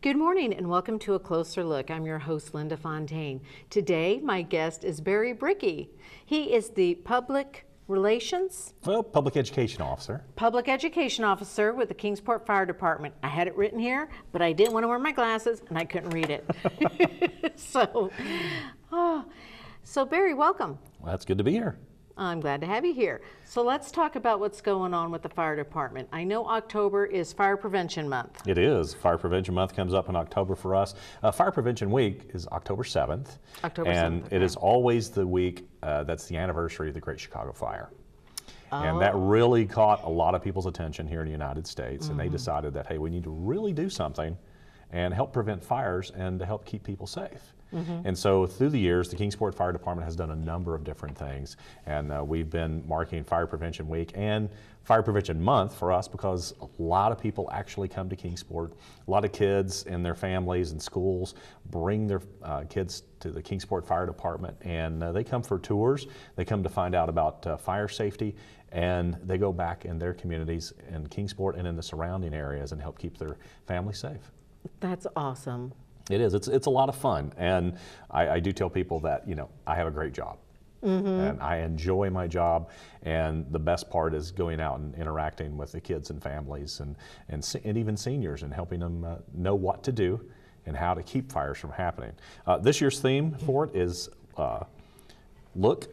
Good morning and welcome to A Closer Look. I'm your host, Linda Fontaine. Today, my guest is Barry Brickey. He is the Public Education Officer. Public Education Officer with the Kingsport Fire Department. I had it written here, but I didn't want to wear my glasses and I couldn't read it. So Barry, welcome. Well, that's good to be here. I'm glad to have you here. So let's talk about what's going on with the fire department. I know October is Fire Prevention Month. It is. Fire Prevention Month comes up in October for us. Fire Prevention Week is October 7th. And it is always the week that's the anniversary of the Great Chicago Fire. And that really caught a lot of people's attention here in the United States. And they decided that, hey, we need to really do something and help prevent fires and to help keep people safe. And so through the years, the Kingsport Fire Department has done a number of different things. And we've been marking Fire Prevention Week and Fire Prevention Month for us because a lot of people actually come to Kingsport. A lot of kids and their families and schools bring their kids to the Kingsport Fire Department, and they come for tours. They come to find out about fire safety, and they go back in their communities in Kingsport and in the surrounding areas and help keep their family safe. That's awesome. It is. It's a lot of fun, and I do tell people that, you know, I have a great job, and I enjoy my job, and the best part is going out and interacting with the kids and families and even seniors and helping them know what to do and how to keep fires from happening. This year's theme for it is look,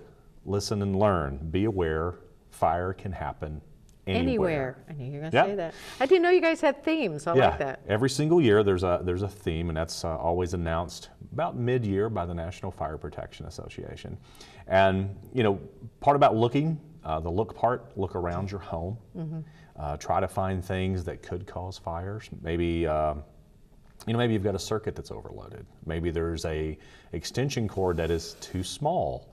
listen, and learn. Be aware, fire can happen anywhere. I knew you were going to say that. I didn't know you guys had themes. I like that. Every single year there's a theme, and that's always announced about mid-year by the National Fire Protection Association. And you know, part about looking, the look part, look around your home. Try to find things that could cause fires. Maybe maybe you've got a circuit that's overloaded. Maybe there's a extension cord that is too small.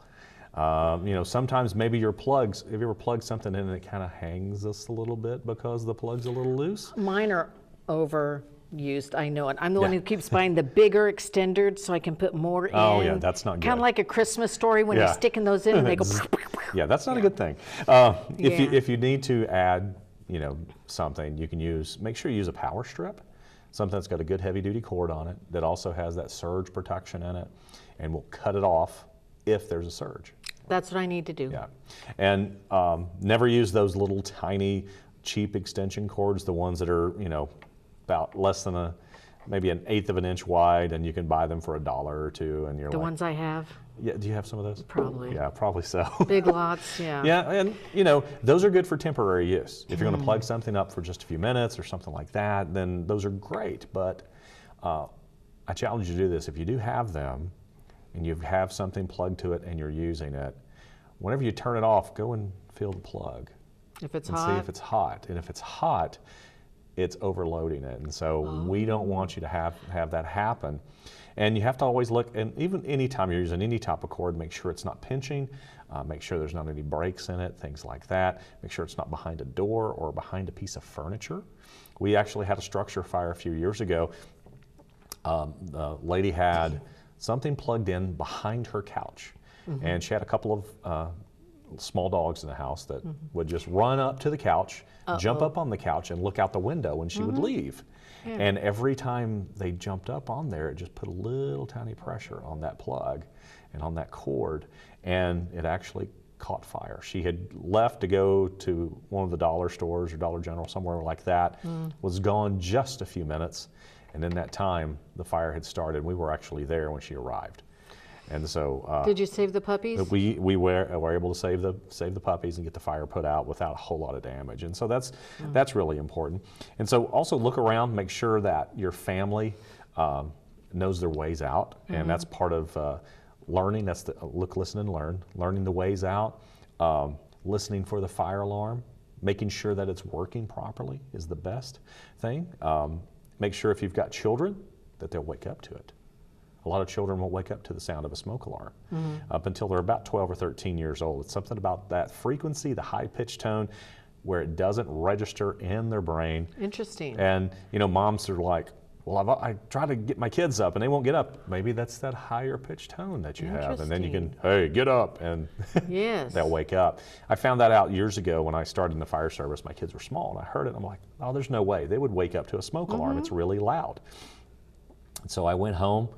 Sometimes maybe your plugs, have you ever plugged something in and it kind of hangs us a little bit because the plug's a little loose? Mine are overused, I know it. I'm the one who keeps buying the bigger extenders so I can put more in. Oh yeah, that's not good. Kind of like a Christmas story when you're sticking those in and they go. Yeah, that's not a good thing. If you need to add, something, you can make sure you use a power strip, something that's got a good heavy duty cord on it that also has that surge protection in it, and will cut it off if there's a surge. That's what I need to do. Yeah, and never use those little tiny, cheap extension cords, the ones that are, about less than maybe an eighth of an inch wide, and you can buy them for $1 or $2, and you're the ones I have. Yeah, do you have some of those? Probably. Yeah, probably so. Big lots, yeah. Yeah, and those are good for temporary use. If you're going to plug something up for just a few minutes or something like that, then those are great. But I challenge you to do this. If you do have them, and you have something plugged to it and you're using it, whenever you turn it off, go and feel the plug. If it's hot. See if it's hot. And if it's hot, it's overloading it. And so we don't want you to have that happen. And you have to always look, and even anytime you're using any type of cord, make sure it's not pinching, make sure there's not any breaks in it, things like that. Make sure it's not behind a door or behind a piece of furniture. We actually had a structure fire a few years ago. The lady had something plugged in behind her couch. And she had a couple of small dogs in the house that would just run up to the couch, jump up on the couch, and look out the window when she would leave. Yeah. And every time they jumped up on there, it just put a little tiny pressure on that plug and on that cord, and it actually caught fire. She had left to go to one of the dollar stores or Dollar General, somewhere like that, was gone just a few minutes. And in that time, the fire had started. We were actually there when she arrived. And so did you save the puppies? We were able to save the puppies and get the fire put out without a whole lot of damage. And so that's really important. And so also look around, make sure that your family knows their ways out. And that's part of learning. That's the look, listen, and learn. Learning the ways out, listening for the fire alarm, making sure that it's working properly is the best thing. Make sure if you've got children that they'll wake up to it. A lot of children will wake up to the sound of a smoke alarm up until they're about 12 or 13 years old. It's something about that frequency, the high-pitched tone, where it doesn't register in their brain. Interesting. And moms are like, well, I try to get my kids up and they won't get up. Maybe that's that higher pitched tone that you have. And then you can, hey, get up, and yes. They'll wake up. I found that out years ago when I started in the fire service. My kids were small and I heard it and I'm like, oh, there's no way. They would wake up to a smoke alarm. It's really loud. So I went home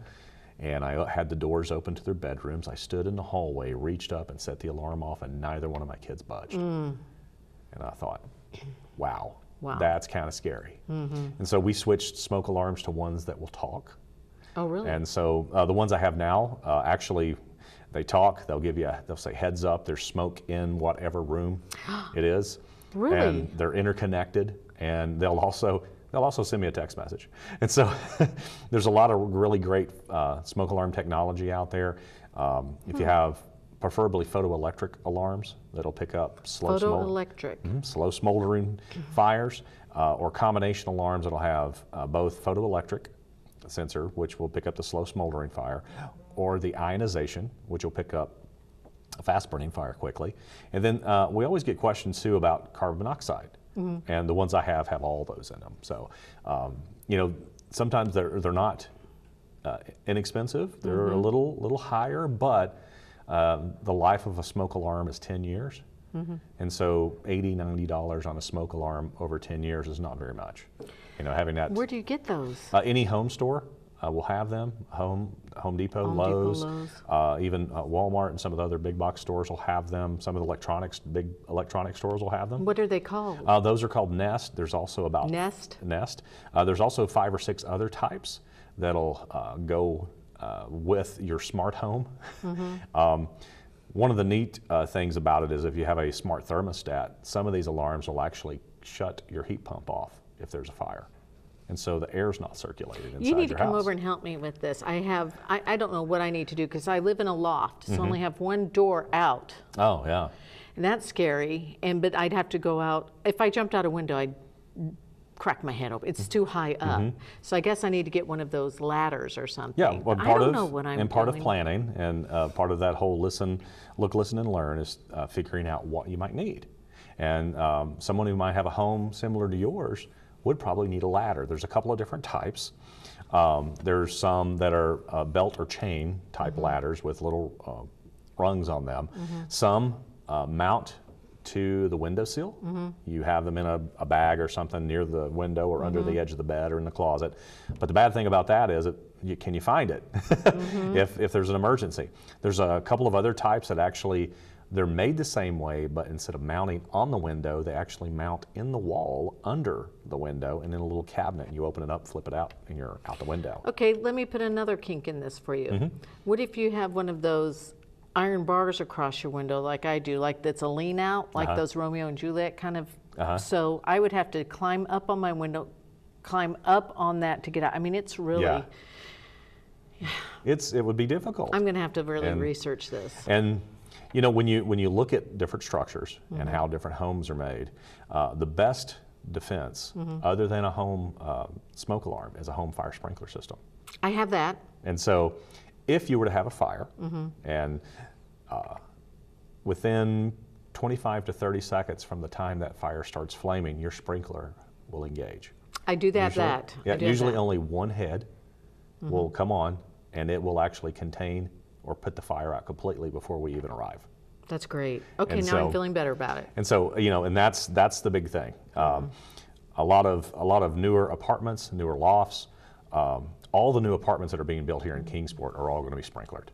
and I had the doors open to their bedrooms. I stood in the hallway, reached up and set the alarm off, and neither one of my kids budged. And I thought, wow, that's kind of scary. And so we switched smoke alarms to ones that will talk. Oh, really? And so the ones I have now, actually, they talk. They'll say heads up. There's smoke in whatever room it is. Really? And they're interconnected, and they'll also send me a text message. And so there's a lot of really great smoke alarm technology out there. If you have preferably photoelectric alarms that'll pick up slow smoldering fires, or combination alarms that'll have both photoelectric sensor, which will pick up the slow smoldering fire, or the ionization, which will pick up a fast burning fire quickly. And then we always get questions too about carbon monoxide. And the ones I have all those in them. So, sometimes they're not inexpensive. They're a little higher, but the life of a smoke alarm is 10 years. And so $80, $90 on a smoke alarm over 10 years is not very much. Having that. Where do you get those? Any home store will have them. Home Depot, Lowe's. Even Walmart and some of the other big box stores will have them. Some of the big electronic stores will have them. What are they called? Those are called Nest. There's also about Nest. There's also 5 or 6 other types that'll go with your smart home. One of the neat things about it is if you have a smart thermostat, some of these alarms will actually shut your heat pump off if there's a fire. And so the air's not circulated inside your house. You need to come over and help me with this. I don't know what I need to do because I live in a loft, so I only have one door out. Oh, yeah. And that's scary. But I'd have to go out. If I jumped out a window, I'd crack my head open. It's too high up. So I guess I need to get one of those ladders or something. Yeah, well, I don't know what I'm part of doing. planning and part of that whole look, listen, and learn is figuring out what you might need. And someone who might have a home similar to yours would probably need a ladder. There's a couple of different types. There's some that are belt or chain type ladders with little rungs on them. Some mount to the windowsill. You have them in a bag or something near the window or under the edge of the bed or in the closet. But the bad thing about that is can you find it if there's an emergency? There's a couple of other types that actually they're made the same way, but instead of mounting on the window, they actually mount in the wall under the window and in a little cabinet. And you open it up, flip it out, and you're out the window. Okay, let me put another kink in this for you. What if you have one of those iron bars across your window like I do, like that's a lean out, like those Romeo and Juliet kind of. So I would have to climb up on my window, climb up on that to get out. I mean, it's really. It would be difficult. I'm going to have to really research this. And when you look at different structures and how different homes are made, the best defense, other than a home smoke alarm, is a home fire sprinkler system. I have that. And so, if you were to have a fire, and within 25 to 30 seconds from the time that fire starts flaming, your sprinkler will engage. I do that. Usually only one head will come on, and it will actually contain or put the fire out completely before we even arrive. That's great. Okay, now I'm feeling better about it. And so, and that's the big thing. A lot of newer apartments, newer lofts, all the new apartments that are being built here in Kingsport are all going to be sprinklered.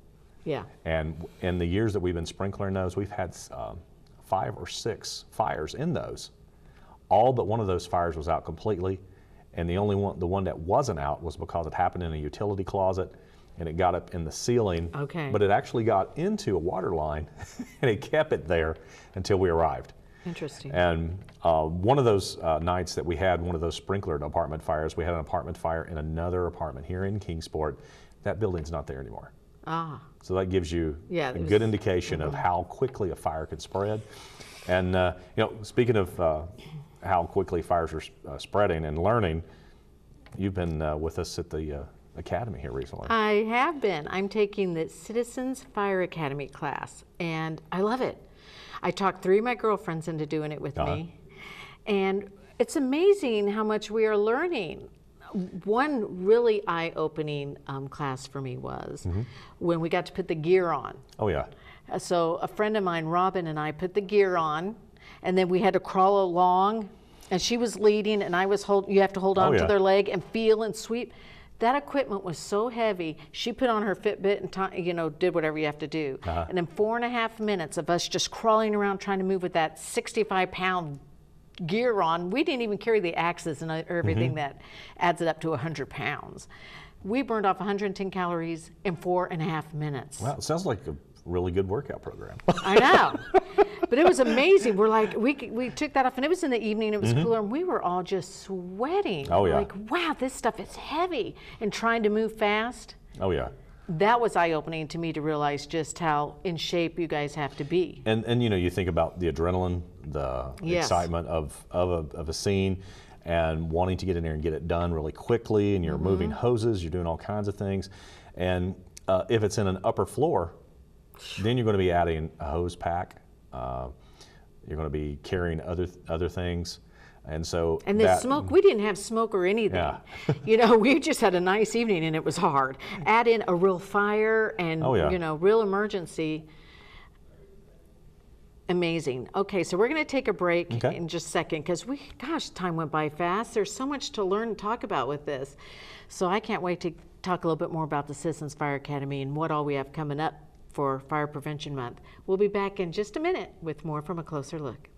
Yeah. And in the years that we've been sprinkling those, we've had 5 or 6 fires in those. All but one of those fires was out completely, and the one that wasn't out was because it happened in a utility closet, and it got up in the ceiling. Okay. But it actually got into a water line, and it kept it there until we arrived. Interesting. And one of those nights that we had one of those sprinklered apartment fires, we had an apartment fire in another apartment here in Kingsport. That building's not there anymore. So that gives you a good indication of how quickly a fire could spread. And speaking of how quickly fires are spreading and learning, you've been with us at the Academy here recently. I have been. I'm taking the Citizens Fire Academy class, and I love it. I talked 3 of my girlfriends into doing it with me, and it's amazing how much we are learning. One really eye-opening class for me was when we got to put the gear on. Oh, yeah. So a friend of mine, Robin, and I put the gear on, and then we had to crawl along, and she was leading, and I was you have to hold on to their leg and feel and sweep. That equipment was so heavy. She put on her Fitbit and did whatever you have to do. And in 4.5 minutes of us just crawling around trying to move with that 65-pound gear on, we didn't even carry the axes and everything that adds it up to 100 pounds. We burned off 110 calories in 4.5 minutes. Wow, it sounds like a really good workout program. I know. But it was amazing. We're like, we took that off, and it was in the evening, it was cooler, and we were all just sweating. Oh, yeah. Like, wow, this stuff is heavy. And trying to move fast. Oh, yeah. That was eye-opening to me to realize just how in shape you guys have to be. And you think about the adrenaline, the excitement of a scene, and wanting to get in there and get it done really quickly, and you're moving hoses, you're doing all kinds of things. And if it's in an upper floor, then you're going to be adding a hose pack. You're going to be carrying other things. And so the smoke, we didn't have smoke or anything. Yeah. We just had a nice evening and it was hard. Add in a real fire and, real emergency. Amazing. Okay, so we're going to take a break in just a second because time went by fast. There's so much to learn and talk about with this. So I can't wait to talk a little bit more about the Citizens Fire Academy and what all we have coming up for Fire Prevention Month. We'll be back in just a minute with more from A Closer Look.